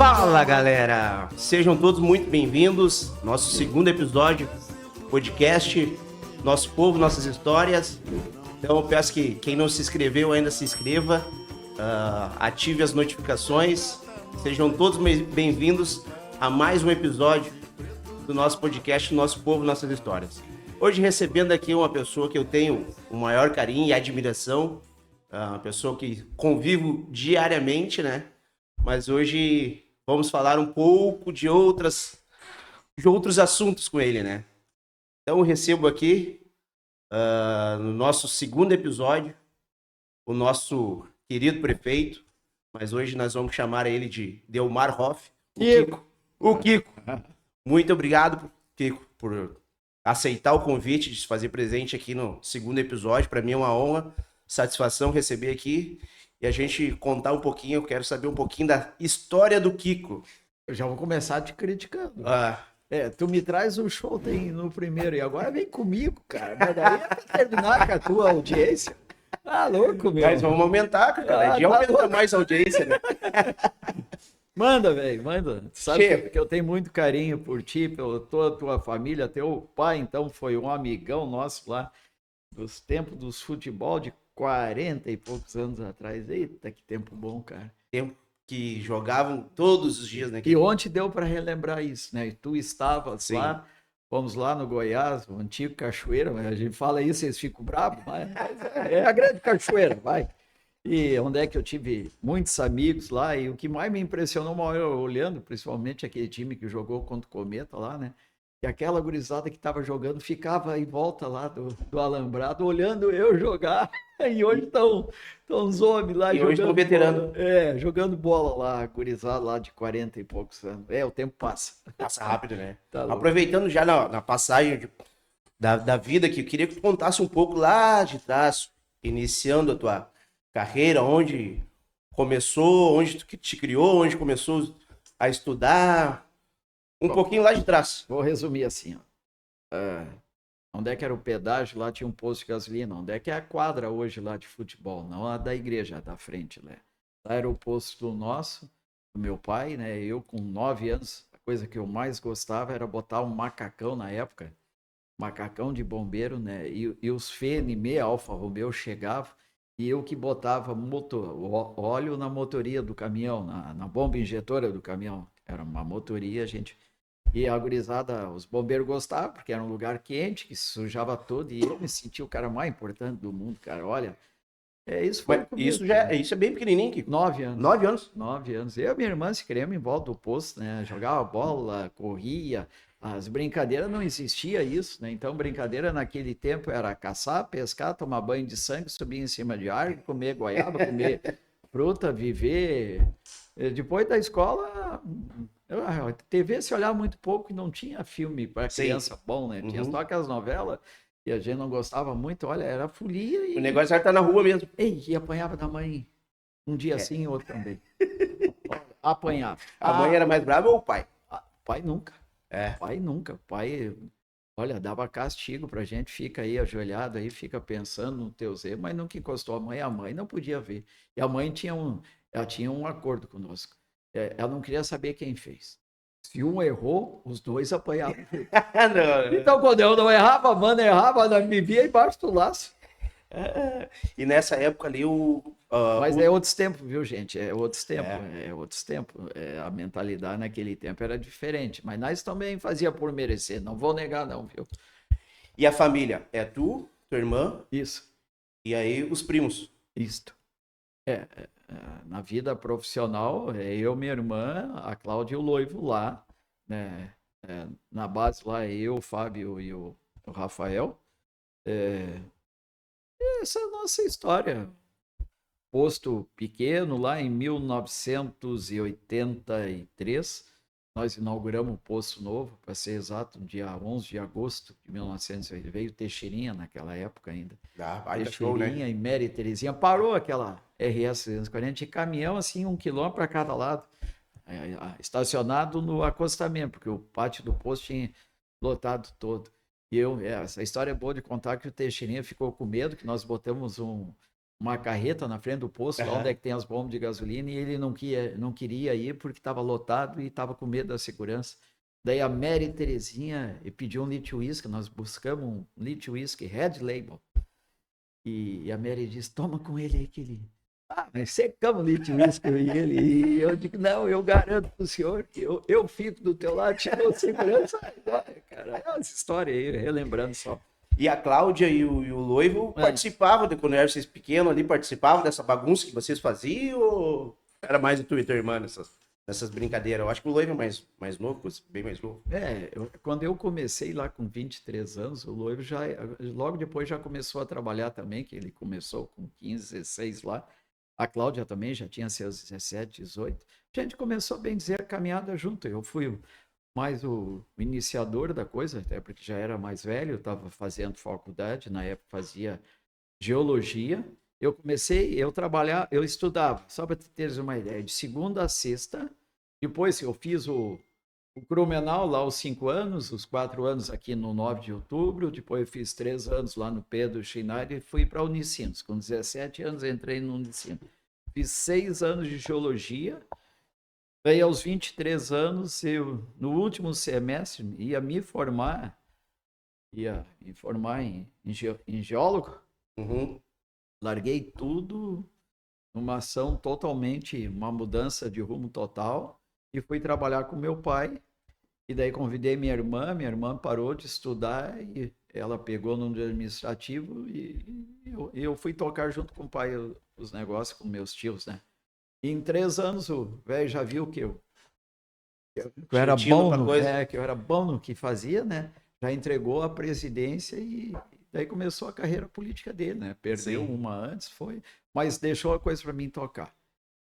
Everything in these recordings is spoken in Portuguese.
Fala, galera! Sejam todos muito bem-vindos ao nosso segundo episódio do podcast Nosso Povo, Nossas Histórias. Então eu peço que quem não se inscreveu ainda se inscreva, ative as notificações. Sejam todos bem-vindos a mais um episódio do nosso podcast Nosso Povo, Nossas Histórias. Hoje recebendo aqui uma pessoa que eu tenho o maior carinho e admiração, uma pessoa que convivo diariamente, né? Mas hoje vamos falar um pouco de outros assuntos com ele, né? Então eu recebo aqui, no nosso segundo episódio, o nosso querido prefeito, mas hoje nós vamos chamar ele de Delmar Hoff, o Kiko. Muito obrigado, Kiko, por aceitar o convite de se fazer presente aqui no segundo episódio. Para mim é uma honra, satisfação receber aqui e a gente contar um pouquinho. Eu quero saber um pouquinho da história do Kiko. Eu já vou começar te criticando. Tu me traz um show no primeiro e agora vem comigo, cara. Mas daí é pra terminar com a tua audiência. Tá louco, meu. Mas vamos aumentar, cara. Aumenta mais a audiência, né? Manda, velho, manda. Sabe que eu tenho muito carinho por ti, pela toda a tua família. Teu pai, então, foi um amigão nosso lá dos tempos dos futebol de 40 e poucos anos atrás. Eita, que tempo bom, cara. Tempo que jogavam todos os dias, né? E ontem deu para relembrar isso, né? E tu estavas lá, fomos lá no Goiás, o antigo Cachoeira, a gente fala isso, vocês ficam bravos, mas é a grande Cachoeira, vai. E onde é que eu tive muitos amigos lá, e o que mais me impressionou, olhando, principalmente aquele time que jogou contra o Cometa lá, né? E aquela gurizada que estava jogando ficava em volta lá do alambrado, olhando eu jogar, e hoje estão os homens lá jogando. Hoje estão veterano. Jogando bola lá, gurizada lá de 40 e poucos anos. O tempo passa. Passa rápido, né? Tá. Aproveitando já na passagem da vida, que eu queria que tu contasse um pouco lá de trás, iniciando a tua carreira, onde começou, onde tu te criou, onde começou a estudar. Pouquinho lá de trás. Vou resumir assim, ó. Onde é que era o pedágio? Lá tinha um posto de gasolina. Onde é que é a quadra hoje lá de futebol? Não a da igreja, da frente, né? Lá era o posto nosso, do meu pai, né? Eu com 9 anos, a coisa que eu mais gostava era botar um macacão na época, macacão de bombeiro, né? E os FNM Alfa Romeo chegavam e eu que botava óleo na motoria do caminhão, na bomba injetora do caminhão. Era uma motoria, E a gurizada, os bombeiros gostavam, porque era um lugar quente, que se sujava todo, e eu me senti o cara mais importante do mundo, cara. Olha, isso foi comigo, isso é bem pequenininho, Kiko. 9 anos. 9 anos? 9 anos. Eu e minha irmã se criamos em volta do posto, né? Jogava bola, corria, as brincadeiras não existia isso, né? Então, brincadeira naquele tempo era caçar, pescar, tomar banho de sangue, subir em cima de árvore, comer goiaba, comer fruta, viver. Depois da escola, a TV se olhava muito pouco e não tinha filme para criança bom, né? Tinha só aquelas novelas e a gente não gostava muito. Olha, era folia e... O negócio era estar na rua mesmo. E apanhava da mãe. Um dia sim e outro também. Apanhava. A mãe era mais brava ou o pai? Pai nunca. Pai nunca. Pai, olha, dava castigo pra gente. Fica aí ajoelhado aí, fica pensando no teu erros, mas nunca encostou a mãe não podia ver. E a mãe tinha um acordo conosco. Ela não queria saber quem fez. Se um errou, os dois apanhavam. Então, quando eu não errava, a Mana errava, ela me via embaixo do laço. E nessa época ali, Mas é outros tempos, viu, gente? É outros tempos. A mentalidade naquele tempo era diferente. Mas nós também fazia por merecer. Não vou negar, não, viu? E a família? É tu, tua irmã? Isso. E aí, os primos? Isto. Na vida profissional, eu, minha irmã, a Cláudia e o noivo lá, né? Na base lá, eu, o Fábio e o Rafael. Essa é a nossa história. Posto pequeno, lá em 1983, nós inauguramos um posto novo, para ser exato, no dia 11 de agosto de 1980. Veio Teixeirinha naquela época ainda. Teixeirinha, né? E Mary Terezinha. Parou aquela RS 240 de caminhão, assim, 1 quilômetro para cada lado. Estacionado no acostamento, porque o pátio do posto tinha lotado todo. E essa história é boa de contar, que o Teixeirinha ficou com medo, que nós botamos uma carreta na frente do posto, lá onde é que tem as bombas de gasolina, e ele não queria ir porque estava lotado e estava com medo da segurança. Daí a Mary Terezinha pediu um litro whisky, nós buscamos um litro whisky Red Label. E a Mary disse, toma com ele aí que ele... Mas secamos o litro whisky e ele. E eu digo, não, eu garanto pro senhor que eu fico do teu lado, te dou segurança. Cara, é essa história aí, relembrando só. E a Cláudia e o Loivo participavam, quando eram vocês pequenos ali, participavam dessa bagunça que vocês faziam? Ou era mais tu e tua irmã nessas brincadeiras? Eu acho que o Loivo é mais novo, bem mais novo. Quando eu comecei lá com 23 anos, o Loivo logo depois já começou a trabalhar também, que ele começou com 15, 16 lá. A Cláudia também já tinha seus 17, 18. A gente começou, bem dizer, a caminhada junto. Eu fui mais o iniciador da coisa, até porque já era mais velho, estava fazendo faculdade, na época fazia geologia. Eu estudava, só para teres uma ideia, de segunda a sexta. Depois eu fiz o Crumenal lá aos 5 anos, os 4 anos aqui no 9 de outubro, depois eu fiz 3 anos lá no Pedro Schneider e fui para a Unicinos. Com 17 anos entrei no Unicinos. Fiz 6 anos de geologia. Daí aos 23 anos, eu no último semestre ia me formar em geólogo. Larguei tudo numa ação totalmente, uma mudança de rumo total e fui trabalhar com meu pai. E daí convidei minha irmã parou de estudar e ela pegou no administrativo e eu fui tocar junto com o pai os negócios com meus tios, né? E em 3 anos o velho já viu que eu era que eu era bom no que fazia, né? Já entregou a presidência e daí começou a carreira política dele, né? Perdeu uma antes, mas deixou a coisa para mim tocar.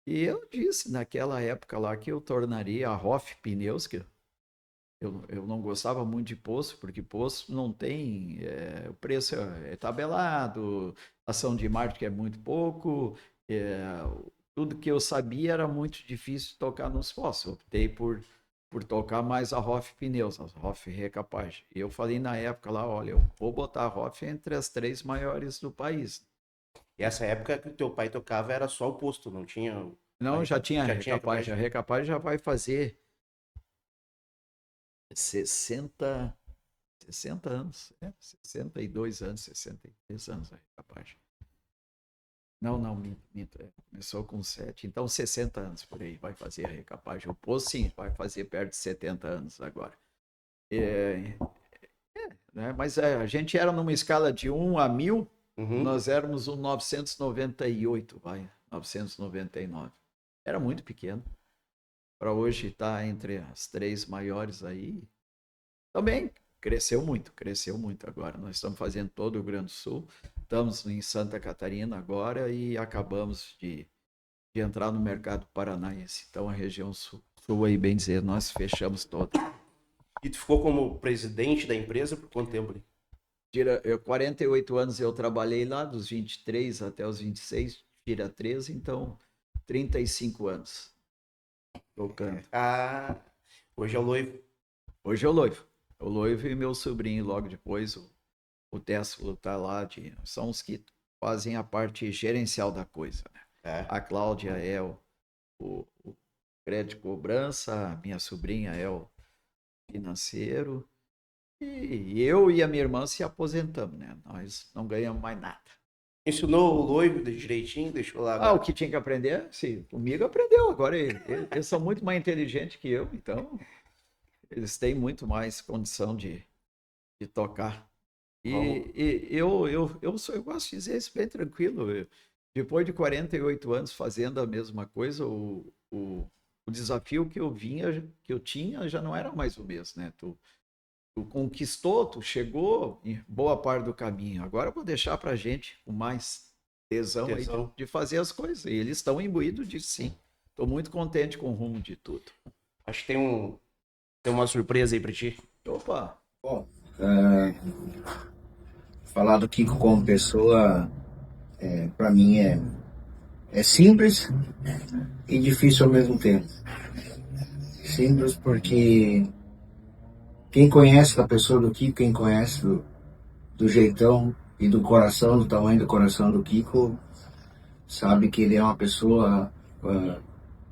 E eu disse naquela época lá que eu tornaria a Hoff Pneus, que eu não gostava muito de poço, porque poço não tem, o preço é tabelado, ação de marketing é muito pouco, tudo que eu sabia era muito difícil de tocar nos poços. Optei por tocar mais a Hoff Pneus, a Hoff Recapagem. E eu falei na época lá, olha, eu vou botar a Hoff entre as 3 maiores do país. E essa época que o teu pai tocava era só o posto, não tinha... Não, já tinha a Recapagem. A Recapagem já vai fazer 60 anos, 62 anos, 63 anos a Recapagem. Não, minto. Começou com 7, então 60 anos por aí vai fazer a Recapagem. O posto, sim, vai fazer perto de 70 anos agora. Né? Mas a gente era numa escala de 1 a 1000, nós éramos um 998, 999. Era muito pequeno. Para hoje estar entre as 3 maiores aí, também cresceu muito agora. Nós estamos fazendo todo o Rio Grande do Sul, estamos em Santa Catarina agora e acabamos de entrar no mercado paranaense. Então a região sul aí, bem dizer, nós fechamos toda. E tu ficou como presidente da empresa por quanto tempo? 48 anos eu trabalhei lá, dos 23 até os 26, tira 13, então 35 anos. Tocando. Hoje é o Loivo. Hoje é o Loivo. O Loivo e meu sobrinho, logo depois, o Téssilo tá lá, são os que fazem a parte gerencial da coisa, né? A Cláudia é o crédito cobrança, a minha sobrinha é o financeiro, e eu e a minha irmã se aposentamos, né? Nós não ganhamos mais nada. Ensinou o Loivo direitinho, deixou lá. O que tinha que aprender? Sim, comigo aprendeu. Agora eles são muito mais inteligentes que eu, então eles têm muito mais condição de tocar. E eu gosto de dizer isso bem tranquilo. Depois de 48 anos fazendo a mesma coisa, o desafio que eu tinha já não era mais o mesmo, né? Tu conquistou, tu chegou em boa parte do caminho. Agora eu vou deixar pra gente com mais tesão. Aí de fazer as coisas. E eles estão imbuídos disso, sim. Estou muito contente com o rumo de tudo. Acho que tem uma surpresa aí pra ti. Opa! Bom, falar do Kiko como pessoa, pra mim é simples e difícil ao mesmo tempo. Simples porque quem conhece a pessoa do Kiko, quem conhece do jeitão e do coração, do tamanho do coração do Kiko, sabe que ele é uma pessoa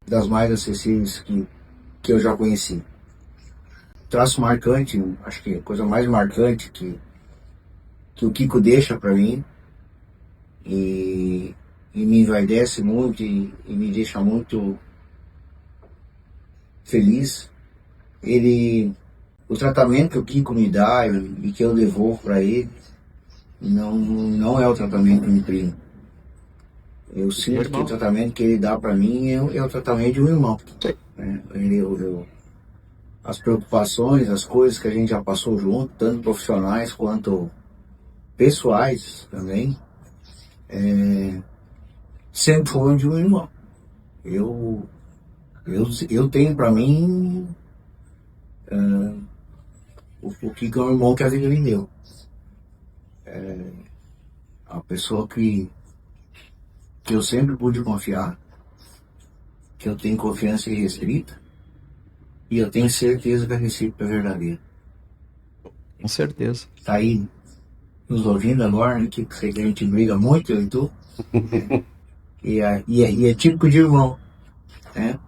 das mais acessíveis que eu já conheci. Traço marcante, acho que a coisa mais marcante que o Kiko deixa para mim e me envaidece muito e me deixa muito feliz. O tratamento que o Kiko me dá e que eu devolvo para ele não é o tratamento de um primo. Eu sinto que o tratamento que ele dá para mim é o tratamento de um irmão. Né? As preocupações, as coisas que a gente já passou junto, tanto profissionais quanto pessoais também, sempre foram de um irmão. Eu tenho para mim o Kiko é um irmão que a vida me deu. A pessoa que eu sempre pude confiar, que eu tenho confiança irrestrita, e eu tenho certeza que a recíproca é verdadeira. Com certeza. Tá aí nos ouvindo agora, né, que sei que a gente briga muito, eu e tu. E é típico de irmão, né?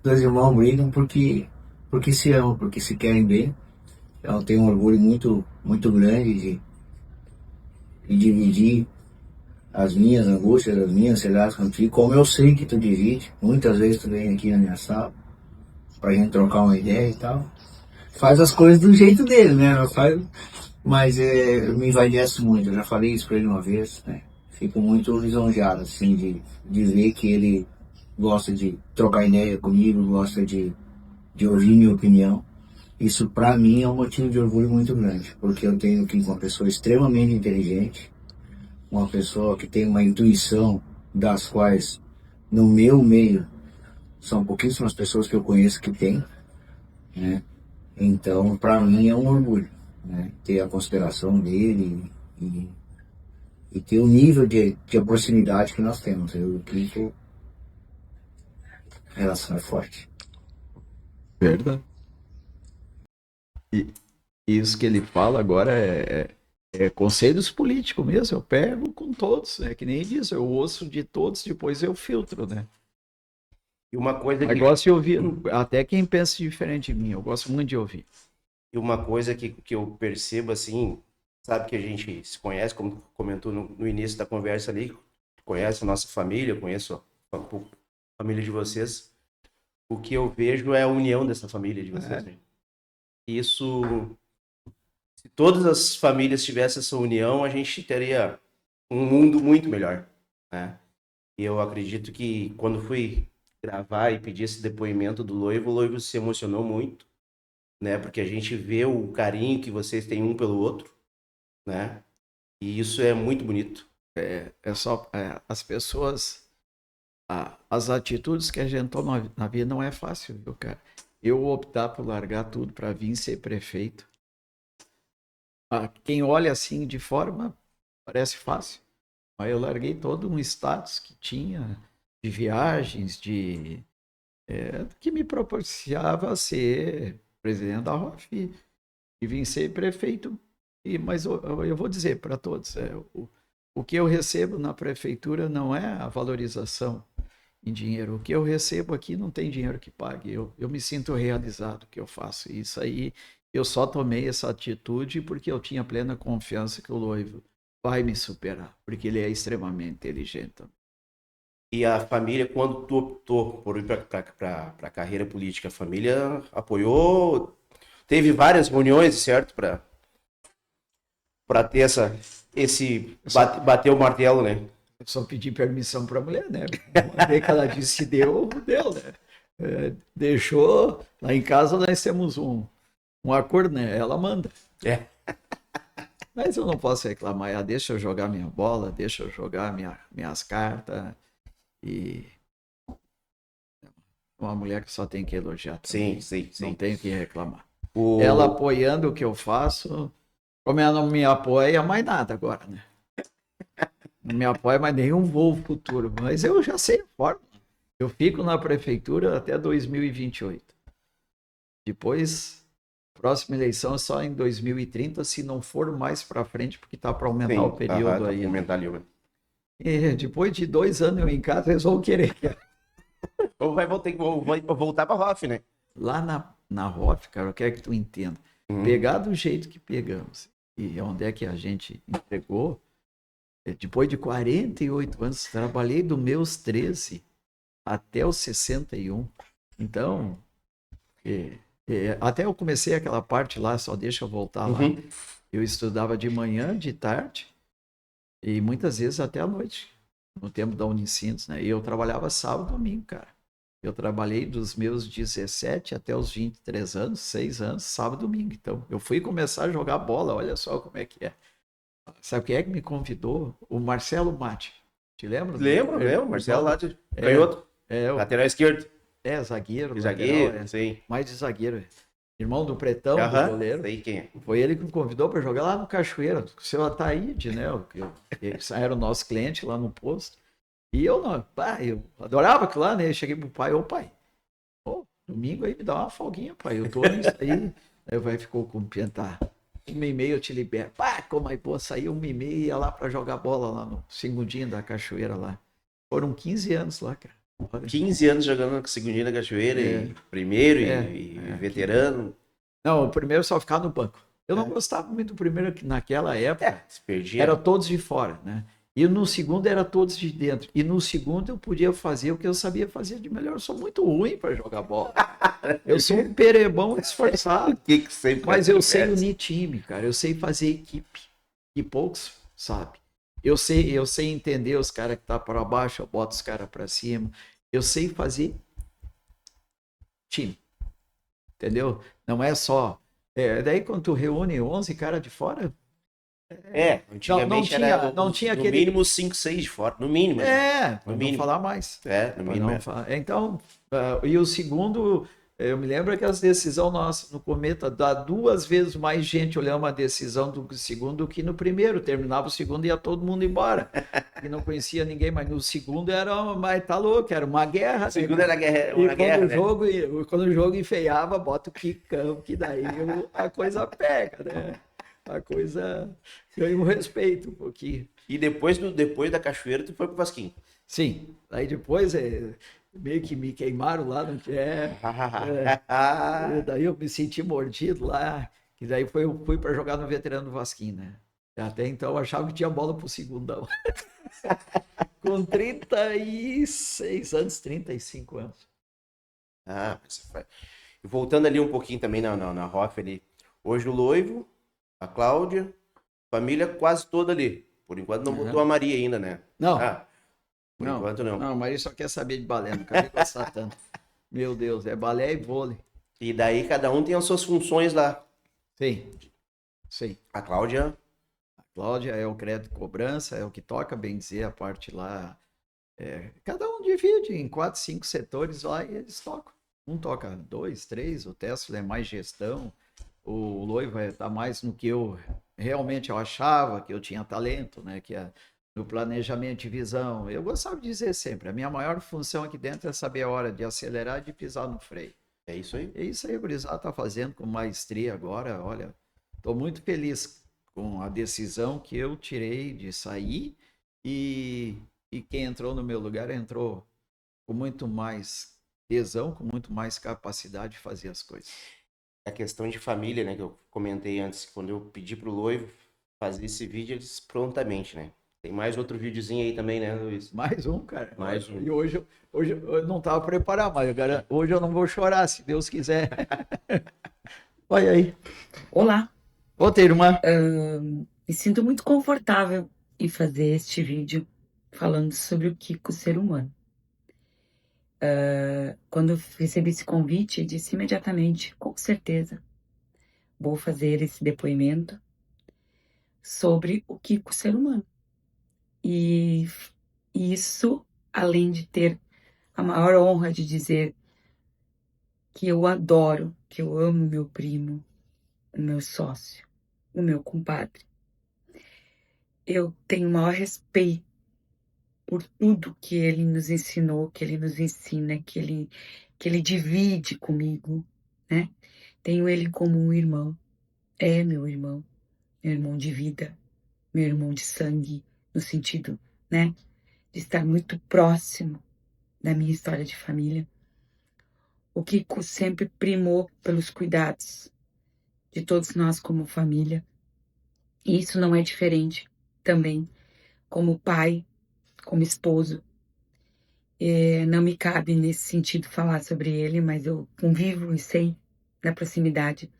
Dois irmãos brigam porque se amam, porque se querem bem. Então eu tenho um orgulho muito grande de dividir as minhas angústias, as minhas ansiedades contigo, como eu sei que tu divide. Muitas vezes tu vem aqui na minha sala pra gente trocar uma ideia e tal. Faz as coisas do jeito dele, né? Mas me envaidece muito, eu já falei isso pra ele uma vez, né? Fico muito lisonjeado, assim, de ver que ele gosta de trocar ideia comigo, gosta de ouvir minha opinião. Isso pra mim é um motivo de orgulho muito grande, porque eu tenho aqui uma pessoa extremamente inteligente, uma pessoa que tem uma intuição das quais no meu meio são pouquíssimas pessoas que eu conheço que têm, né? Então, para mim é um orgulho, né? Ter a consideração dele e ter o nível de proximidade que nós temos. Eu acredito a relação é forte. Verdade. E isso que ele fala agora é conselhos políticos mesmo. Eu pego com todos, é que nem diz, eu ouço de todos, depois eu filtro, né? E uma coisa Eu gosto de ouvir, até quem pensa diferente de mim, eu gosto muito de ouvir. E uma coisa que eu percebo, assim, sabe que a gente se conhece, como comentou no início da conversa ali, conhece a nossa família, conheço a família de vocês. O que eu vejo é a união dessa família de vocês. Né? Isso, se todas as famílias tivessem essa união, a gente teria um mundo muito melhor. Né? E eu acredito que quando fui gravar e pedir esse depoimento do Loivo, o Loivo se emocionou muito, né? Porque a gente vê o carinho que vocês têm um pelo outro, né? E isso é muito bonito. As pessoas, as atitudes que a gente toma na vida não é fácil, viu, cara? Eu optar por largar tudo para vir ser prefeito. Quem olha assim de fora parece fácil. Mas eu larguei todo um status que tinha de viagens, que me propiciava ser presidente da ROF e vim ser prefeito. Mas eu vou dizer para todos, o que eu recebo na prefeitura não é a valorização em dinheiro. O que eu recebo aqui não tem dinheiro que pague. Eu me sinto realizado que eu faço isso aí. Eu só tomei essa atitude porque eu tinha plena confiança que o Loivo vai me superar, porque ele é extremamente inteligente. E a família, quando tu optou por ir para a carreira política, a família apoiou, teve várias reuniões, certo? Para ter bater o martelo, né? Eu só pedi permissão para a mulher, né? Mandei que ela disse deu, né? Deixou, lá em casa nós temos um acordo, né? Ela manda. Mas eu não posso reclamar, deixa eu jogar minha bola, deixa eu jogar minhas cartas. E uma mulher que só tem que elogiar também. Sim. Não tenho que reclamar. Ela apoiando o que eu faço, como ela não me apoia, mais nada agora, né? Não me apoia mais nenhum voo futuro, mas eu já sei a fórmula. Eu fico na prefeitura até 2028. Depois, próxima eleição é só em 2030, se não for mais para frente, porque tá para aumentar o período aí. Aumentar ali, E depois de 2 anos eu em casa, eles vão querer. Ou vai voltar pra Hoff, né? Lá na Hoff, cara, eu quero que tu entenda. Pegar do jeito que pegamos e onde é que a gente entregou, depois de 48 anos, trabalhei dos meus 13 até os 61. Então, até eu comecei aquela parte lá, só deixa eu voltar lá. Eu estudava de manhã, de tarde e muitas vezes até à noite, no tempo da Unicinos, né? E eu trabalhava sábado e domingo, cara. Eu trabalhei dos meus 17 até os 23 anos, 6 anos, sábado e domingo. Então, eu fui começar a jogar bola, olha só como é que é. Sabe quem é que me convidou? O Marcelo Mate. Te lembra? Lembro. Marcelo lá de É, canhoto. É, Lateral esquerdo. zagueiro. Zagueiro, lateral, sim. mais de zagueiro. Irmão do Pretão, do Aham, goleiro. sei quem é. Foi ele que me convidou para jogar lá no Cachoeira, com o seu Ataíde, né? Eles era o nosso cliente lá no posto. E eu não, eu adorava aquilo lá, né? Eu cheguei pro pai, pai, domingo aí me dá uma folguinha, pai. Eu tô nisso aí. Aí o pai ficou com tá, 1h30 eu te libero. Como aí, saí 1h30 e ia lá para jogar bola lá no segundinho da Cachoeira lá. Foram 15 anos lá, cara. Olha. 15 anos jogando na segundinha da Cachoeira, e primeiro e veterano. Não, o primeiro só ficava no banco. Eu não gostava muito do primeiro, naquela época. Se perdia. Era todos de fora, né? E no segundo era todos de dentro. E no segundo eu podia fazer o que eu sabia fazer de melhor. Eu sou muito ruim para jogar bola. Eu sou um perebão esforçado. Mas eu sei unir time, cara. Eu sei fazer equipe. E poucos sabem. Eu sei entender os caras que estão para baixo, eu boto os caras para cima. Eu sei fazer time. Entendeu? Não é só... daí quando tu reúne 11 caras de fora... Antigamente não tinha no aquele... mínimo 5, 6 de fora, no mínimo. No mínimo. Não falar mais. No mínimo. Então, e o segundo, eu me lembro que as decisões nossas no Cometa dá 2 vezes mais gente olhando uma decisão do segundo do que no primeiro. Terminava o segundo e ia todo mundo embora. E não conhecia ninguém, mas no segundo mas tá louco, era uma guerra. O segundo era quando o jogo enfeiava, bota o quicão, que daí a coisa pega, né? A coisa ganha um respeito um pouquinho. E depois da Cachoeira, tu foi pro Vasquinho? Sim. Aí depois meio que me queimaram lá, não quer. Daí eu me senti mordido lá. E daí eu fui para jogar no veterano do Vasquinho, né? Até então eu achava que tinha bola pro segundão. Com 36 anos, 35 anos. E voltando ali um pouquinho também na Hoff ali. Hoje o Loivo, a Cláudia, família quase toda ali. Por enquanto não botou a Maria ainda, né? Não. Por enquanto não. Não, a Maria só quer saber de balé, não quer gostar tanto. Meu Deus, é balé e vôlei. E daí cada um tem as suas funções lá. Sim. A Cláudia é o crédito de cobrança, é o que toca, bem dizer, a parte lá. Cada um divide em 4, 5 setores lá e eles tocam. Um toca 2, 3, o Tesla é mais gestão. O Loivo está mais no que eu realmente achava que eu tinha talento, né? Que é no planejamento e visão. Eu gostava de dizer sempre, a minha maior função aqui dentro é saber a hora de acelerar e de pisar no freio. É isso aí? É isso aí, o gurizada está fazendo com maestria agora. Olha, estou muito feliz com a decisão que eu tirei de sair e quem entrou no meu lugar entrou com muito mais tesão, com muito mais capacidade de fazer as coisas. A questão de família, né, que eu comentei antes, quando eu pedi pro Loivo fazer esse vídeo, eles prontamente, né? Tem mais outro videozinho aí também, né, Luiz? Mais um, cara. Mais um. E hoje eu não estava preparado, mas agora, hoje eu não vou chorar, se Deus quiser. Olha aí. Olá. Ô, tua irmã. Me sinto muito confortável em fazer este vídeo falando sobre o Kiko ser humano. Quando eu recebi esse convite, disse imediatamente, com certeza, vou fazer esse depoimento sobre o Kiko ser humano. E isso, além de ter a maior honra de dizer que eu adoro, que eu amo meu primo, o meu sócio, o meu compadre, eu tenho o maior respeito por tudo que ele nos ensinou, que ele nos ensina, que ele divide comigo, né? Tenho ele como um irmão, meu irmão de vida, meu irmão de sangue, no sentido, né? de estar muito próximo da minha história de família. O Kiko sempre primou pelos cuidados de todos nós como família. E isso não é diferente também como pai, como esposo. Não me cabe nesse sentido falar sobre ele, mas eu convivo e sei da proximidade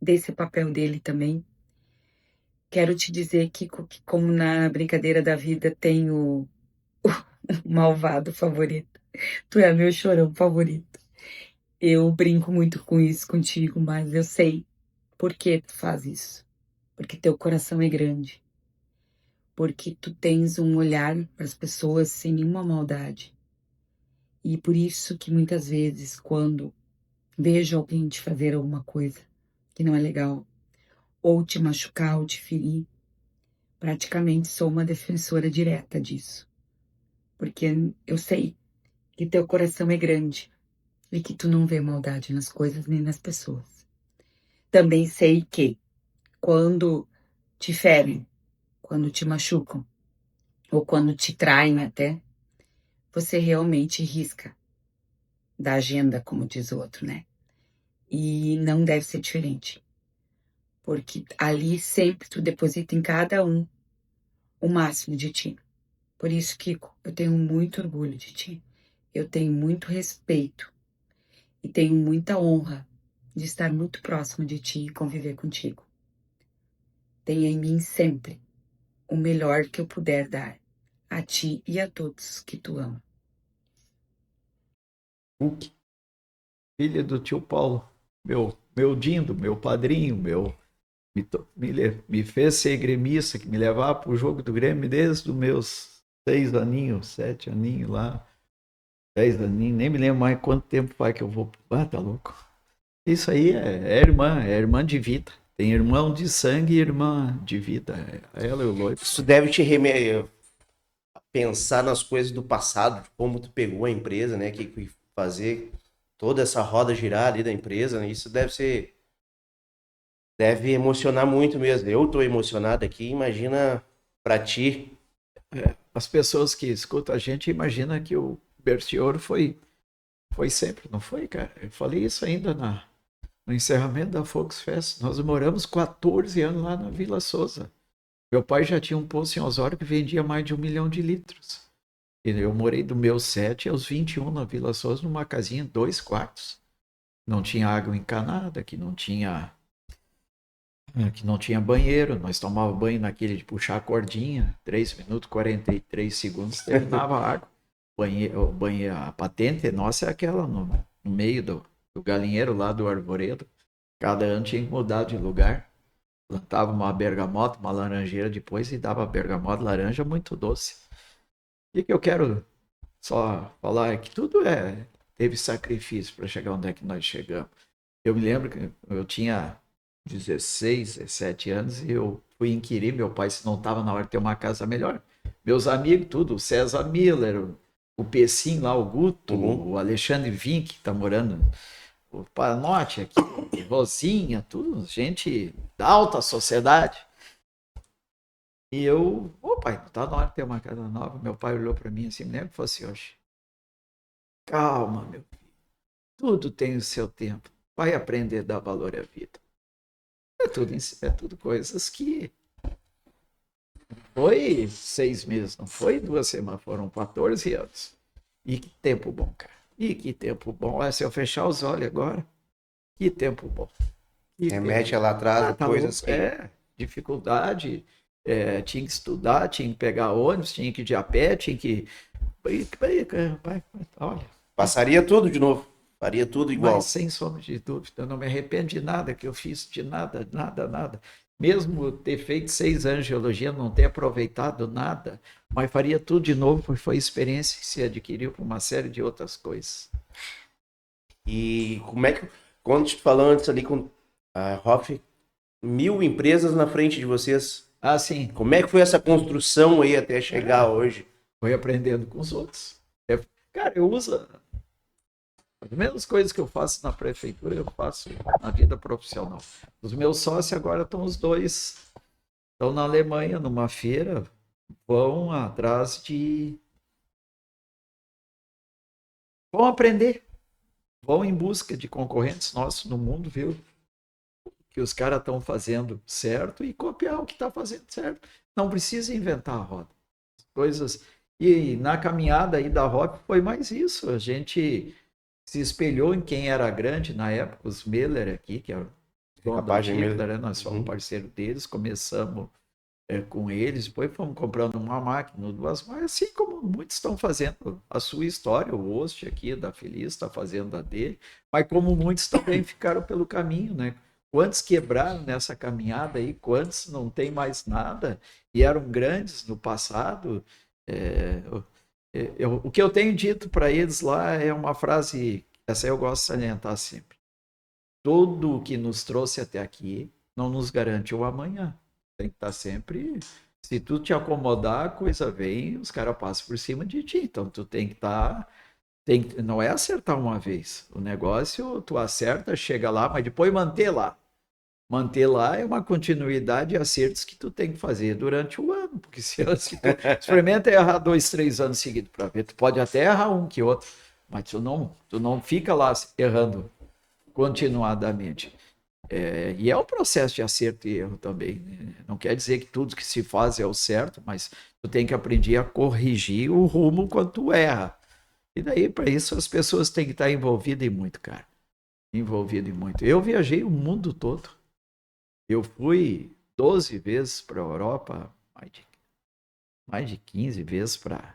desse papel dele também. Quero te dizer, Kiko, que como na brincadeira da vida tem o malvado favorito, tu é meu chorão favorito. Eu brinco muito com isso contigo, mas eu sei por que tu faz isso. Porque teu coração é grande. Porque tu tens um olhar para as pessoas sem nenhuma maldade. E por isso que muitas vezes, quando vejo alguém te fazer alguma coisa que não é legal, ou te machucar ou te ferir, praticamente sou uma defensora direta disso. Porque eu sei que teu coração é grande e que tu não vê maldade nas coisas nem nas pessoas. Também sei que quando te ferem, quando te machucam, ou quando te traem até, você realmente risca da agenda, como diz o outro, né? E não deve ser diferente. Porque ali sempre tu deposita em cada um o máximo de ti. Por isso, Kiko, eu tenho muito orgulho de ti. Eu tenho muito respeito e tenho muita honra de estar muito próximo de ti e conviver contigo. Tenha em mim sempre o melhor que eu puder dar a ti e a todos que tu ama. Hulk, filha do tio Paulo, meu Dindo, meu padrinho, me fez ser gremista, que me levava para o jogo do Grêmio desde os meus 6 aninhos, 7 aninhos lá, 10 aninhos, nem me lembro mais quanto tempo faz que eu vou. Ah, tá louco. Isso aí é irmã de vida. Tem irmão de sangue e irmã de vida. Ela e o Loito. Isso deve te pensar nas coisas do passado, de como tu pegou a empresa, né? Que fazer toda essa roda girar ali da empresa, né? Isso deve emocionar muito mesmo. Eu tô emocionado aqui, imagina pra ti. As pessoas que escutam a gente imaginam que o Bertioro foi sempre, não foi, cara? Eu falei isso ainda no encerramento da Fox Fest. Nós moramos 14 anos lá na Vila Souza. Meu pai já tinha um poço em Osório que vendia mais de 1 milhão de litros. E eu morei do meus 7 aos 21 na Vila Souza, numa casinha 2 quartos. Não tinha água encanada, que não tinha banheiro. Nós tomávamos banho naquele de puxar a cordinha, 3 minutos, 43 segundos, terminava a água. A patente nossa é aquela no meio do galinheiro lá do arvoredo. Cada ano tinha que mudar de lugar. Plantava uma bergamota, uma laranjeira depois e dava bergamota, laranja muito doce. O que eu quero só falar é que tudo teve sacrifício para chegar onde é que nós chegamos. Eu me lembro que eu tinha 16, 17 anos e eu fui inquirir meu pai se não estava na hora de ter uma casa melhor. Meus amigos, tudo, o César Miller, o Pessim lá, o Guto, o Alexandre Vink, que está morando, o Panote aqui, Rosinha, tudo, gente da alta sociedade. E eu, pai, não está na hora de ter uma casa nova. Meu pai olhou para mim assim, me lembro que falou assim, hoje, calma, meu filho, tudo tem o seu tempo, vai aprender a dar valor à vida. É tudo coisas que foi 6 meses, não foi 2 semanas, foram 14 anos. E que tempo bom, cara. E que tempo bom. Se eu fechar os olhos agora, que tempo bom. Remete lá atrás, coisas que... dificuldade, tinha que estudar, tinha que pegar ônibus, tinha que ir de a pé, tinha que... Olha. Passaria tudo de novo. Faria tudo igual. Mas sem sombra de dúvida, eu não me arrependo de nada que eu fiz, de nada. Mesmo ter feito 6 anos de geologia, não ter aproveitado nada, mas faria tudo de novo, porque foi experiência que se adquiriu por uma série de outras coisas. E como é que, quando te falando antes ali com a Hoff, 1000 empresas na frente de vocês. Ah, sim. Como é que foi essa construção aí até chegar hoje? Foi aprendendo com os outros. Cara, eu uso... As mesmas coisas que eu faço na prefeitura, eu faço na vida profissional. Os meus sócios agora estão os dois. Estão na Alemanha, numa feira. vão atrás de... Vão aprender, vão em busca de concorrentes nossos no mundo, viu? Que os caras estão fazendo certo e copiar o que está fazendo certo. Não precisa inventar a roda. Coisas... E na caminhada aí da Rock foi mais isso. A gente se espelhou em quem era grande na época, os Miller aqui, que é o dono da Hitler, né? Nós fomos parceiro deles, começamos com eles, depois fomos comprando uma máquina, duas máquinas, assim como muitos estão fazendo a sua história, o Host aqui da Feliz está fazendo a dele, mas como muitos também ficaram pelo caminho, né? Quantos quebraram nessa caminhada aí, quantos não tem mais nada e eram grandes no passado. O que eu tenho dito para eles lá é uma frase, essa eu gosto de salientar sempre. Tudo o que nos trouxe até aqui não nos garante o amanhã. Tem que estar sempre... Se tu te acomodar, a coisa vem, os caras passam por cima de ti. Então tu tem que estar... Não é acertar uma vez. O negócio, tu acerta, chega lá, mas depois manter lá. Manter lá é uma continuidade de acertos que tu tem que fazer durante o ano. Porque se tu experimenta errar 2, 3 anos seguidos para ver, tu pode até errar um que outro, mas tu não fica lá errando continuadamente. E é um processo de acerto e erro também, né? Não quer dizer que tudo que se faz é o certo, mas tu tem que aprender a corrigir o rumo quando tu erra. E daí, para isso, as pessoas têm que estar envolvidas em muito, cara. Envolvidas em muito. Eu viajei o mundo todo. Eu fui 12 vezes para a Europa, mais de 15 vezes para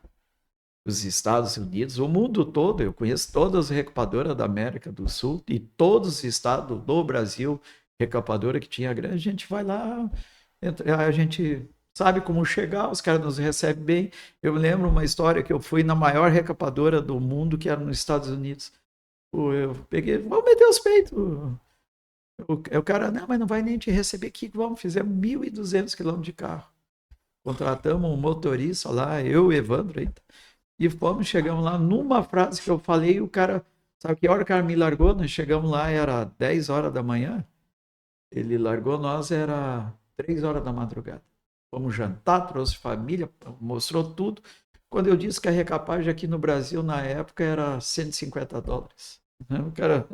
os Estados Unidos, o mundo todo. Eu conheço todas as recapadoras da América do Sul e todos os estados do Brasil, recapadora que tinha grande. A gente vai lá, a gente sabe como chegar, os caras nos recebem bem. Eu lembro uma história que eu fui na maior recapadora do mundo, que era nos Estados Unidos. Eu peguei, vamos meter os peitos. O cara, não, mas não vai nem te receber aqui, vamos, fizemos 1.200 quilômetros de carro. Contratamos um motorista lá, eu e Evandro ainda. E fomos, chegamos lá, numa frase que eu falei, o cara, sabe que hora o cara me largou? Nós chegamos lá, era 10 horas da manhã. Ele largou nós, era 3 horas da madrugada. Fomos jantar, trouxe família, mostrou tudo. Quando eu disse que a recapagem aqui no Brasil, na época, era $150. O cara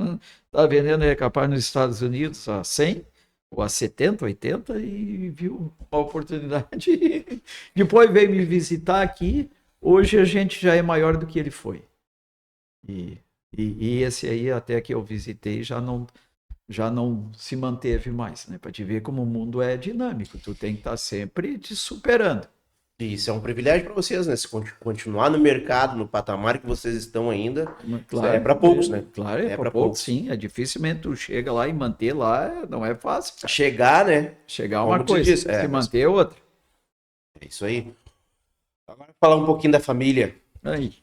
estava vendendo recapagem nos Estados Unidos a 100 ou a 70, 80 e viu uma oportunidade. Depois veio me visitar aqui. Hoje a gente já é maior do que ele foi. E esse aí, até que eu visitei, já não se manteve mais, né? Para te ver como o mundo é dinâmico. Tu tem que estar sempre te superando. Isso é um privilégio para vocês, né? Se continuar no mercado, no patamar que vocês estão ainda, claro, é para poucos, né? Claro, é para poucos, sim. É dificilmente tu chega lá e manter lá, não é fácil. Cara. Chegar, né? Chegar uma coisa, se manter outra. É isso aí. Agora falar um pouquinho da família. Aí.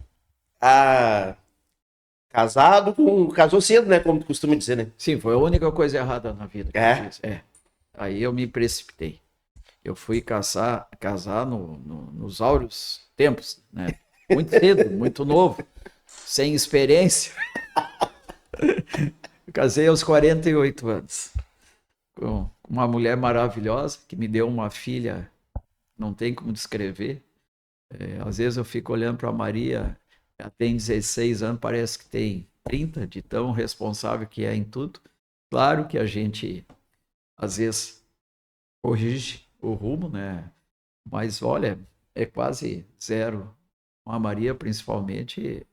Casou cedo, né? Como tu costuma dizer, né? Sim, foi a única coisa errada na vida que eu fiz. Aí eu me precipitei. Eu fui casar nos áureos tempos, né? Muito cedo, muito novo, sem experiência. Eu casei aos 48 anos, com uma mulher maravilhosa, que me deu uma filha, não tem como descrever. Às vezes eu fico olhando para a Maria, ela tem 16 anos, parece que tem 30, de tão responsável que é em tudo. Claro que a gente, às vezes, corrige o rumo, né? Mas olha, é quase zero. A Maria, principalmente,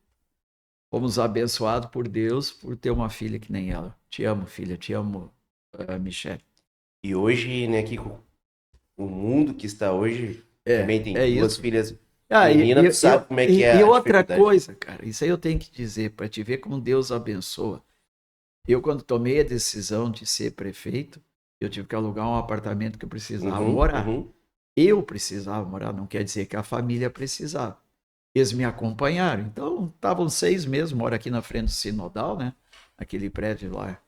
fomos abençoados por Deus por ter uma filha que nem ela. Te amo, filha, te amo, Michele. E hoje, né, que o mundo que está hoje também tem duas filhas meninas, tu sabe como é que é. E outra coisa, cara, isso aí eu tenho que dizer, para te ver como Deus abençoa. Eu, quando tomei a decisão de ser prefeito, eu tive que alugar um apartamento que eu precisava morar. Eu precisava morar, não quer dizer que a família precisava. Eles me acompanharam. Então, estavam 6 meses, moro aqui na frente do Sinodal, né? Aquele prédio lá.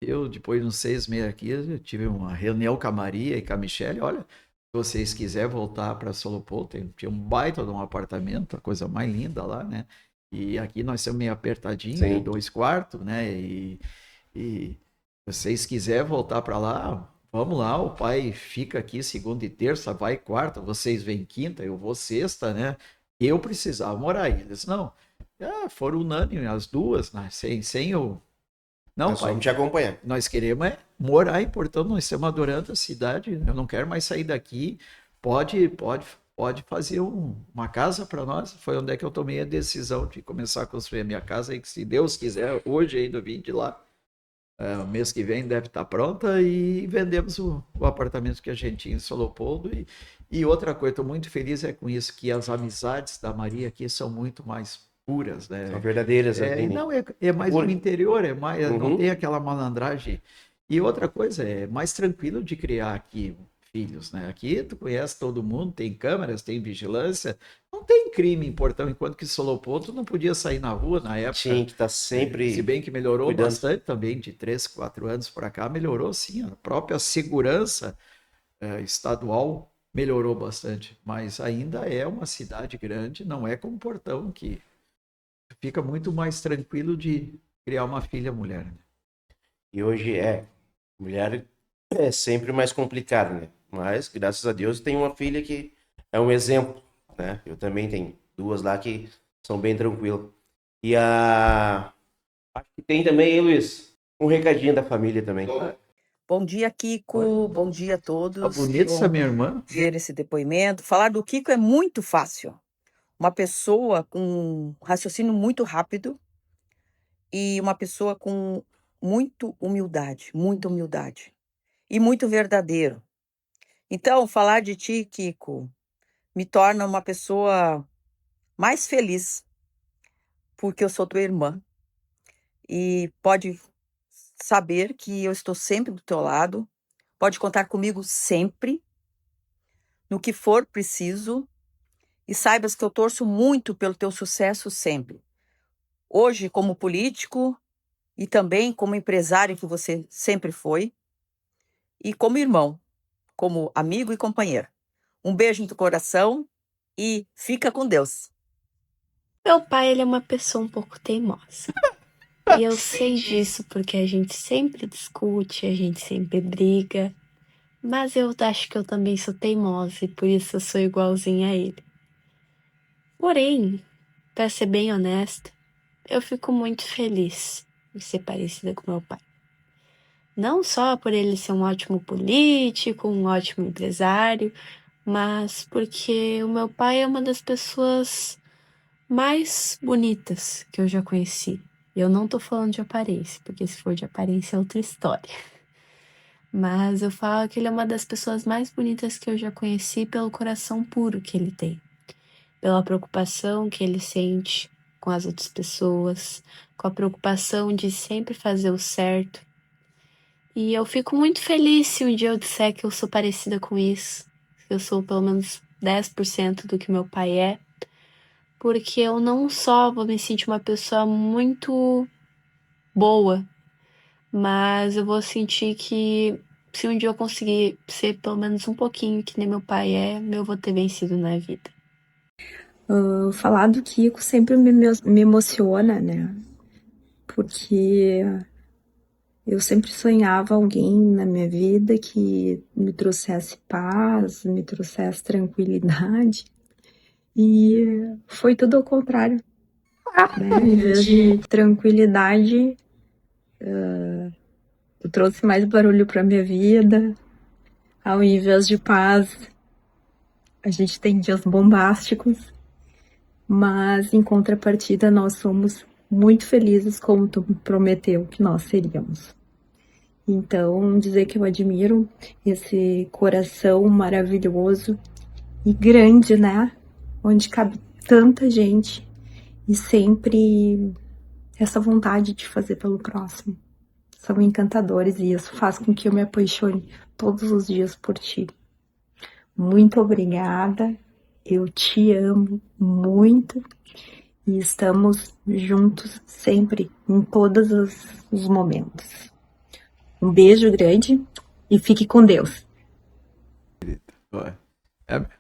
Eu, depois de uns 6 meses aqui, eu tive uma reunião com a Maria e com a Michele. Olha, se vocês quiserem voltar para Solopol, tinha um baita de um apartamento, a coisa mais linda lá, né? E aqui nós estamos meio apertadinhos, 2 quartos, né? E vocês quiserem voltar para lá, vamos lá, o pai fica aqui segunda e terça, vai quarta, vocês vêm quinta, eu vou sexta, né? Eu precisava morar aí. Eles não. Foram unânimes as duas, né? Sem o. Não, Nós pai, vamos te acompanhar. nós queremos morar, e portanto nós estamos adorando a cidade. Eu não quero mais sair daqui. Pode fazer uma casa para nós. Foi onde é que eu tomei a decisão de começar a construir a minha casa e que, se Deus quiser, hoje ainda vim de lá. O mês que vem deve estar pronta e vendemos o apartamento que a gente tinha em São Leopoldo. E outra coisa, estou muito feliz com isso, que as amizades da Maria aqui são muito mais puras, né? São verdadeiras, Aline. Não, é mais no interior, não Uhum. tem aquela malandragem. E outra coisa, é mais tranquilo de criar aqui filhos, né? Aqui tu conhece todo mundo, tem câmeras, tem vigilância, não tem crime em Portão, enquanto que São Leopoldo não podia sair na rua na época. Tinha que estar sempre. Se bem que melhorou cuidando. bastante também, de 3, 4 anos para cá, melhorou sim. A própria segurança estadual melhorou bastante, mas ainda é uma cidade grande, não é como Portão, que fica muito mais tranquilo de criar uma filha mulher. Né? E hoje mulher é sempre mais complicado, né? Mas, graças a Deus, tem uma filha que é um exemplo, né? Eu também tenho 2 lá que são bem tranquilas. E acho que tem também, hein, Luiz, um recadinho da família também. Bom dia, Kiko. Bom dia a Tá todos. bonita essa minha irmã. Ver esse depoimento. Falar do Kiko é muito fácil. Uma pessoa com um raciocínio muito rápido e uma pessoa com muita humildade e muito verdadeiro. Então, falar de ti, Kiko, me torna uma pessoa mais feliz, porque eu sou tua irmã e pode saber que eu estou sempre do teu lado, pode contar comigo sempre, no que for preciso, e saibas que eu torço muito pelo teu sucesso sempre. Hoje, como político e também como empresário que você sempre foi, e como irmão, como amigo e companheiro. Um beijo no teu coração e fica com Deus. Meu pai, ele é uma pessoa um pouco teimosa. E eu sei disso porque a gente sempre discute, a gente sempre briga. Mas eu acho que eu também sou teimosa e por isso eu sou igualzinha a ele. Porém, pra ser bem honesta, eu fico muito feliz em ser parecida com meu pai. Não só por ele ser um ótimo político, um ótimo empresário, mas porque o meu pai é uma das pessoas mais bonitas que eu já conheci. Eu não tô falando de aparência, porque se for de aparência é outra história. Mas eu falo que ele é uma das pessoas mais bonitas que eu já conheci pelo coração puro que ele tem. Pela preocupação que ele sente com as outras pessoas, com a preocupação de sempre fazer o certo. E eu fico muito feliz se um dia eu disser que eu sou parecida com isso. Eu sou pelo menos 10% do que meu pai é. Porque eu não só vou me sentir uma pessoa muito boa, mas eu vou sentir que se um dia eu conseguir ser pelo menos um pouquinho que nem meu pai é, eu vou ter vencido na vida. Falar do Kiko sempre me emociona, né? Porque eu sempre sonhava alguém na minha vida que me trouxesse paz, me trouxesse tranquilidade. E foi tudo ao contrário. Né? Em vez de tranquilidade, eu trouxe mais barulho para minha vida. Ao invés de paz, a gente tem dias bombásticos. Mas, em contrapartida, nós somos muito felizes, como tu prometeu que nós seríamos. Então, dizer que eu admiro esse coração maravilhoso e grande, né? Onde cabe tanta gente e sempre essa vontade de fazer pelo próximo. São encantadores e isso faz com que eu me apaixone todos os dias por ti. Muito obrigada, eu te amo muito e estamos juntos sempre, em todos os momentos. Um beijo grande e fique com Deus.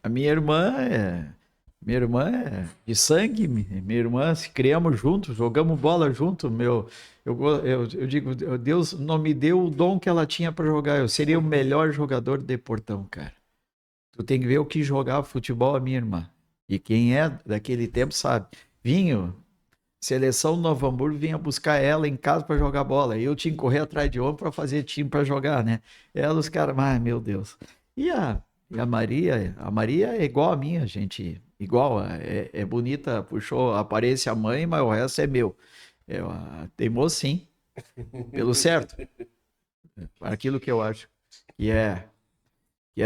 A minha irmã Minha irmã é de sangue, minha irmã, se criamos juntos, jogamos bola junto, eu digo, Deus não me deu o dom que ela tinha para jogar, eu seria o melhor jogador de portão, cara. Tu tem que ver o que jogava futebol a minha irmã. E quem é daquele tempo sabe. Vinho, seleção do Novo Hamburgo vinha buscar ela em casa para jogar bola. E eu tinha que correr atrás de homem para fazer time para jogar, né? Ela, os caras, ai meu Deus. E a Maria é igual a minha, gente. Igual, é bonita, puxou a aparência a mãe, mas o resto é meu. Teimou sim, pelo certo. Para aquilo que eu acho que é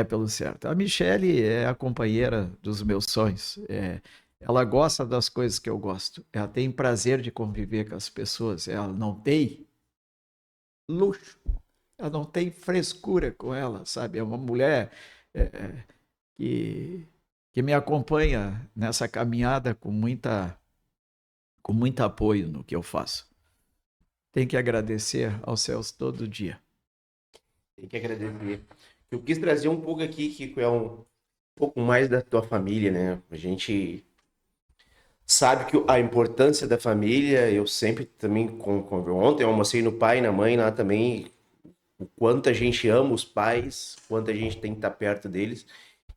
pelo certo. A Michele é a companheira dos meus sonhos. Ela gosta das coisas que eu gosto. Ela tem prazer de conviver com as pessoas. Ela não tem luxo. Ela não tem frescura com ela, sabe? É uma mulher que me acompanha nessa caminhada com muito apoio no que eu faço. Tem que agradecer aos céus todo dia. Tem que agradecer. Eu quis trazer um pouco aqui, Kiko, é um pouco mais da tua família, né? A gente sabe que a importância da família, eu sempre também, ontem eu almocei no pai e na mãe lá também, o quanto a gente ama os pais, quanto a gente tem que estar perto deles.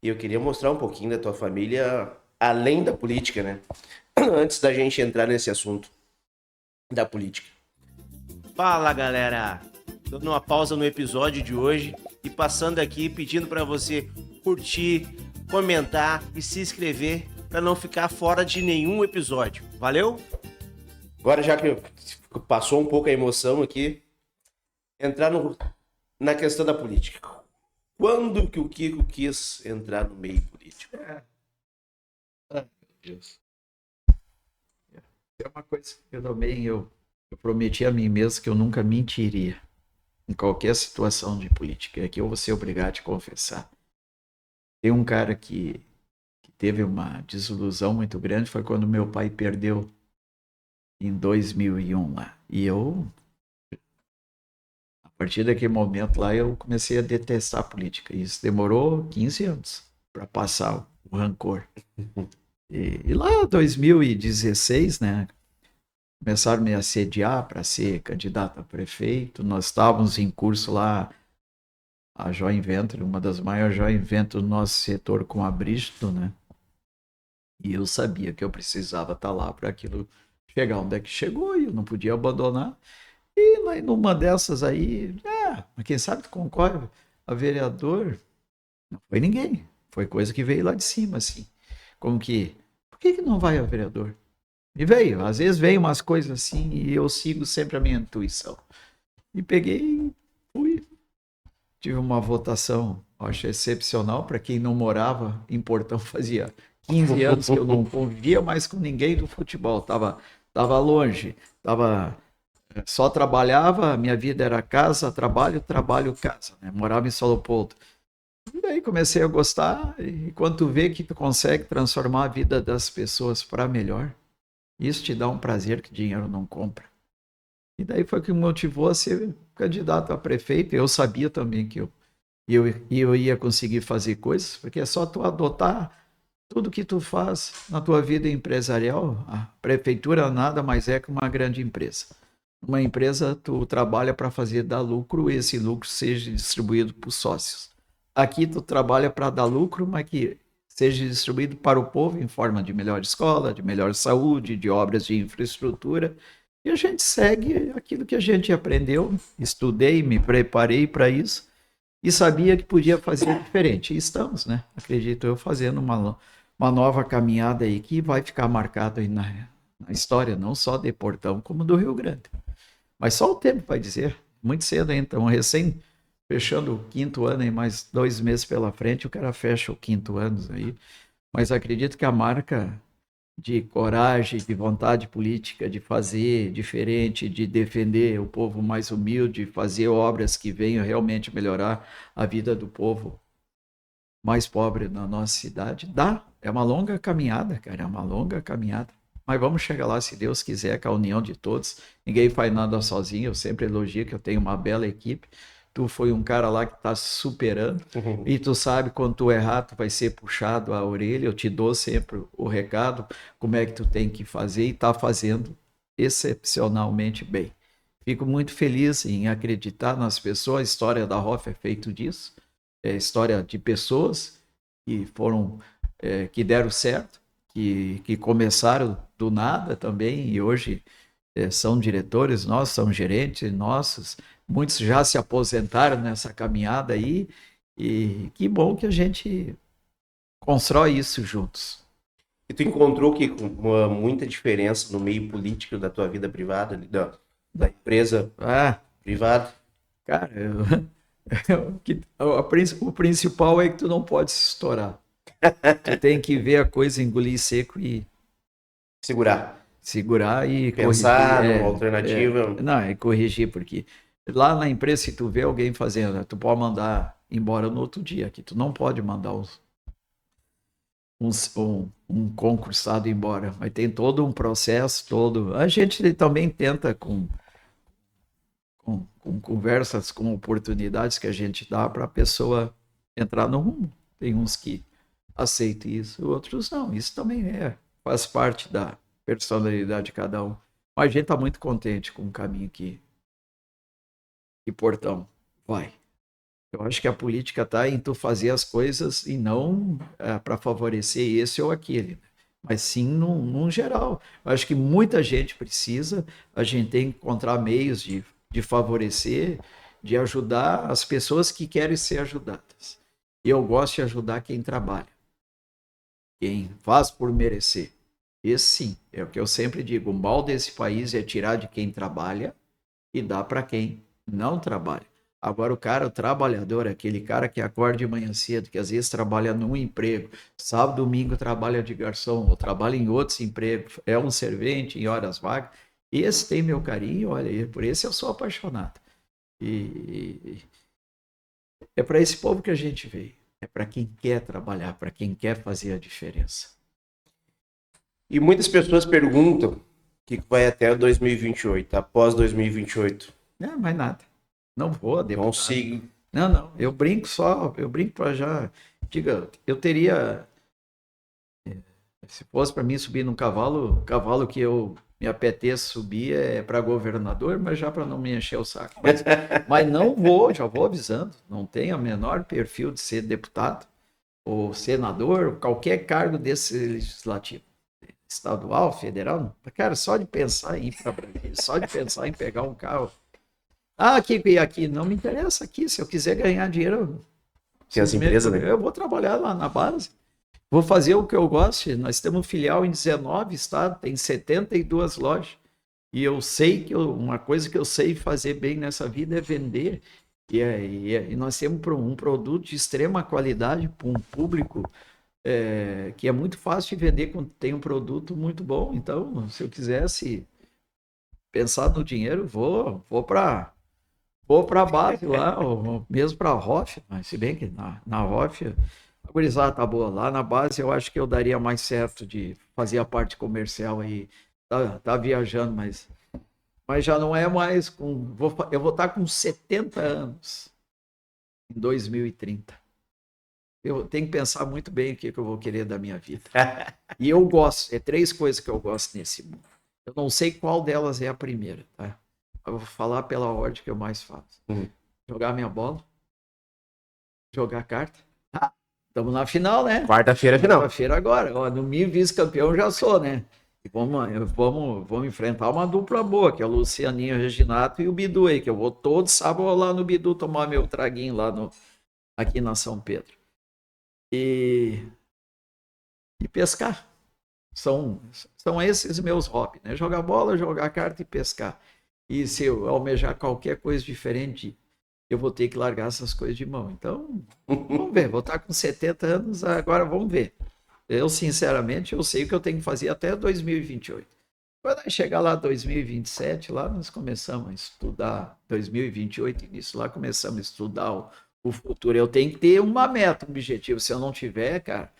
E eu queria mostrar um pouquinho da tua família, além da política, né? Antes da gente entrar nesse assunto da política. Fala, galera! Dando uma pausa no episódio de hoje e passando aqui pedindo para você curtir, comentar e se inscrever para não ficar fora de nenhum episódio. Valeu? Agora, já que passou um pouco a emoção aqui, entrar na questão da política. Quando que o Kiko quis entrar no meio político? Meu Deus. É uma coisa que eu prometi a mim mesmo que eu nunca mentiria em qualquer situação de política. É que eu vou ser obrigado a te confessar. Tem um cara que teve uma desilusão muito grande, foi quando meu pai perdeu em 2001 lá. E eu, a partir daquele momento lá, eu comecei a detestar a política. E isso demorou 15 anos para passar o rancor. E lá em 2016, né, começaram a me assediar para ser candidato a prefeito. Nós estávamos em curso lá, a Joint Venture, uma das maiores joint ventures do nosso setor com a Bristol, né? E eu sabia que eu precisava estar lá para aquilo chegar onde é que chegou e eu não podia abandonar. E lá, numa dessas aí, mas quem sabe tu concorre a vereador? Não foi ninguém. Foi coisa que veio lá de cima, assim. Como que, por que não vai a vereador? E veio, às vezes veio umas coisas assim e eu sigo sempre a minha intuição. E peguei e fui. Tive uma votação, acho excepcional, para quem não morava em Portão, fazia 15 anos que eu não convivia mais com ninguém do futebol. Tava longe, só trabalhava, minha vida era casa, trabalho, casa. Né? Morava em São Leopoldo. E daí comecei a gostar e quando tu vê que tu consegue transformar a vida das pessoas para melhor, isso te dá um prazer que dinheiro não compra. E daí foi o que me motivou a ser candidato a prefeito. Eu sabia também que eu ia conseguir fazer coisas, porque é só tu adotar tudo que tu faz na tua vida empresarial. A prefeitura nada mais é que uma grande empresa. Uma empresa, tu trabalha para fazer dar lucro e esse lucro seja distribuído para os sócios. Aqui tu trabalha para dar lucro, mas que seja distribuído para o povo em forma de melhor escola, de melhor saúde, de obras de infraestrutura. E a gente segue aquilo que a gente aprendeu, estudei, me preparei para isso e sabia que podia fazer diferente. E estamos, né? Acredito eu, fazendo uma nova caminhada aí que vai ficar marcada aí na história, não só de Portão, como do Rio Grande. Mas só o tempo vai dizer. Muito cedo, então, recém fechando o 5º ano e mais 2 meses pela frente, o cara fecha o 5º ano aí. Mas acredito que a marca de coragem, de vontade política, de fazer diferente, de defender o povo mais humilde, fazer obras que venham realmente melhorar a vida do povo mais pobre na nossa cidade, é uma longa caminhada, cara, é uma longa caminhada. Mas vamos chegar lá, se Deus quiser, com a união de todos. Ninguém faz nada sozinho, eu sempre elogio que eu tenho uma bela equipe. tu foi um cara lá que está se superando, e tu sabe quando tu errar, tu vai ser puxado a orelha, eu te dou sempre o recado, como é que tu tem que fazer, e tá fazendo excepcionalmente bem. Fico muito feliz em acreditar nas pessoas, a história da ROF é feito disso, é história de pessoas que foram, que deram certo, que começaram do nada também, e hoje são diretores nossos, são gerentes nossos, muitos já se aposentaram nessa caminhada aí, e que bom que a gente constrói isso juntos. E tu encontrou que muita diferença no meio político da tua vida privada, da empresa privada? Cara, o principal é que tu não pode se estourar. Tu tem que ver a coisa, engolir seco e segurar e pensar corrigir. numa alternativa. Não, é corrigir, porque lá na empresa, se tu vê alguém fazendo, tu pode mandar embora no outro dia, aqui tu não pode mandar um concursado embora, mas tem todo um processo, a gente também tenta com conversas, com oportunidades que a gente dá para a pessoa entrar no rumo. Tem uns que aceitam isso, outros não. Isso também faz parte da personalidade de cada um. Mas a gente está muito contente com o caminho que Portão vai. Eu acho que a política está em tu fazer as coisas e não para favorecer esse ou aquele, mas sim num geral. Eu acho que muita gente precisa, a gente tem que encontrar meios de favorecer, de ajudar as pessoas que querem ser ajudadas. E eu gosto de ajudar quem trabalha, quem faz por merecer. Esse sim, é o que eu sempre digo, o mal desse país é tirar de quem trabalha e dar para quem não trabalha. Agora o trabalhador, aquele cara que acorda de manhã cedo, que às vezes trabalha num emprego, sábado, domingo trabalha de garçom, ou trabalha em outros empregos, é um servente em horas vagas, esse tem meu carinho, olha, por esse eu sou apaixonado. E é para esse povo que a gente veio, é para quem quer trabalhar, para quem quer fazer a diferença. E muitas pessoas perguntam o que vai até 2028, após 2028. Não, mais nada. Não vou, não sigo. Não, eu brinco para já. Diga, eu teria, se fosse para mim subir num cavalo que eu me apeteço subir é para governador, mas já para não me encher o saco. Mas não vou, já vou avisando, não tenho o menor perfil de ser deputado ou senador, qualquer cargo desse legislativo. Estadual, federal, cara, só de pensar em ir para Brasília, só de pensar em pegar um carro. Aqui, não me interessa aqui, se eu quiser ganhar dinheiro, eu vou trabalhar lá na base, vou fazer o que eu gosto. Nós temos filial em 19 estados, tem 72 lojas, e eu sei que uma coisa que eu sei fazer bem nessa vida é vender, e nós temos um produto de extrema qualidade para um público que é muito fácil de vender quando tem um produto muito bom. Então, se eu quisesse pensar no dinheiro, vou para a base lá, ou mesmo para a ROF, mas se bem que na ROF a gurizada tá boa. Lá na base eu acho que eu daria mais certo de fazer a parte comercial aí, tá viajando, mas já não é mais eu vou estar com 70 anos em 2030. Eu tenho que pensar muito bem o que eu vou querer da minha vida. E eu gosto, 3 coisas que eu gosto nesse mundo. Eu não sei qual delas é a primeira, tá? Eu vou falar pela ordem que eu mais faço. Jogar minha bola, jogar carta. Estamos na final, né? Quarta-feira final. Quarta-feira agora. No domingo vice-campeão já sou, né? E vamos enfrentar uma dupla boa, que é o Lucianinho Reginato e o Bidu aí, que eu vou todo sábado lá no Bidu tomar meu traguinho lá aqui na São Pedro. E pescar. São esses meus hobbies, né? Jogar bola, jogar carta e pescar. E se eu almejar qualquer coisa diferente, eu vou ter que largar essas coisas de mão. Então, vamos ver. Vou estar com 70 anos, agora vamos ver. Eu, sinceramente, eu sei o que eu tenho que fazer até 2028. Quando chegar lá 2027, lá nós começamos a estudar, 2028, início, lá começamos a estudar o futuro. Eu tenho que ter uma meta, um objetivo. Se eu não tiver, cara,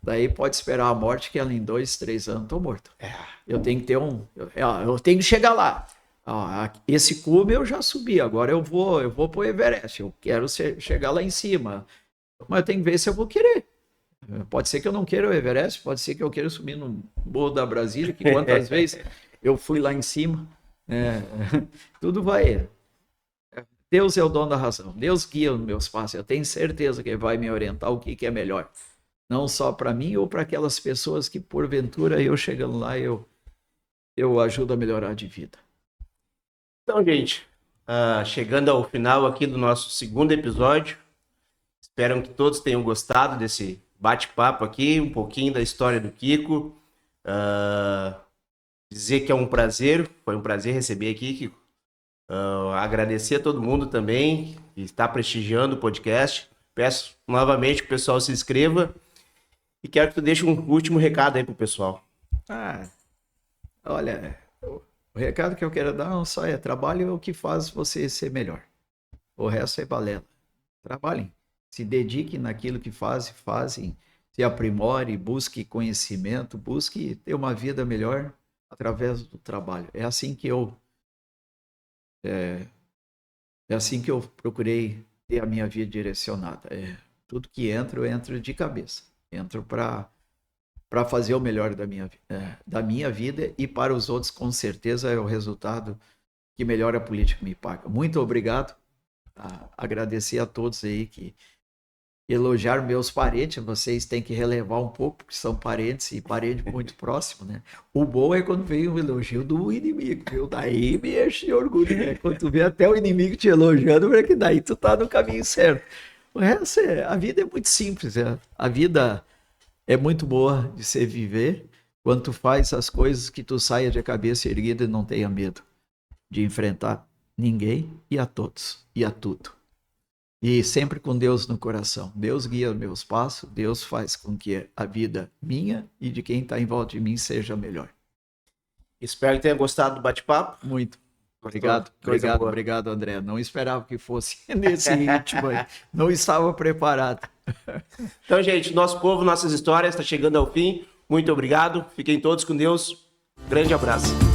daí pode esperar a morte, que ela em 2, 3 anos estou morto. Eu tenho que ter eu tenho que chegar lá. Esse cume eu já subi, agora eu vou pro Everest, eu quero chegar lá em cima. Mas eu tenho que ver se eu vou querer. Pode ser que eu não queira o Everest, pode ser que eu queira subir no Morro da Brasília, que quantas vezes eu fui lá em cima. Tudo vai. Deus é o dono da razão. Deus guia os meus passos. Eu tenho certeza que Ele vai me orientar o que é melhor. Não só para mim ou para aquelas pessoas que, porventura, eu chegando lá, eu ajudo a melhorar de vida. Então, gente, chegando ao final aqui do nosso segundo episódio, espero que todos tenham gostado desse bate-papo aqui, um pouquinho da história do Kiko. Dizer que é um prazer, foi um prazer receber aqui, Kiko. Agradecer a todo mundo também que está prestigiando o podcast. Peço novamente que o pessoal se inscreva e quero que tu deixe um último recado aí pro pessoal. Olha, o recado que eu quero dar não só trabalhe o que faz você ser melhor. O resto é balela. Trabalhem, se dediquem naquilo que fazem, se aprimore, busque conhecimento, busque ter uma vida melhor através do trabalho. É assim que eu procurei ter a minha vida direcionada. Tudo que eu entro de cabeça. Entro para fazer o melhor da minha vida e para os outros, com certeza, é o resultado que melhor a política me paga. Muito obrigado. Agradecer a todos aí que elogiaram meus parentes. Vocês têm que relevar um pouco, porque são parentes e parentes muito próximos, né? O bom é quando vem o elogio do inimigo, viu? Daí me enche de orgulho, né? Quando tu vê até o inimigo te elogiando, porque daí tu tá no caminho certo. O resto a vida é muito simples, a vida é muito boa de se viver quando tu faz as coisas que tu saia de cabeça erguida e não tenha medo de enfrentar ninguém e a todos e a tudo. E sempre com Deus no coração. Deus guia os meus passos, Deus faz com que a vida minha e de quem está em volta de mim seja melhor. Espero que tenha gostado do bate-papo. Muito. Obrigado, André. Não esperava que fosse nesse ritmo aí. Não estava preparado. Então, gente, nosso povo, nossas histórias está chegando ao fim. Muito obrigado. Fiquem todos com Deus. Grande abraço.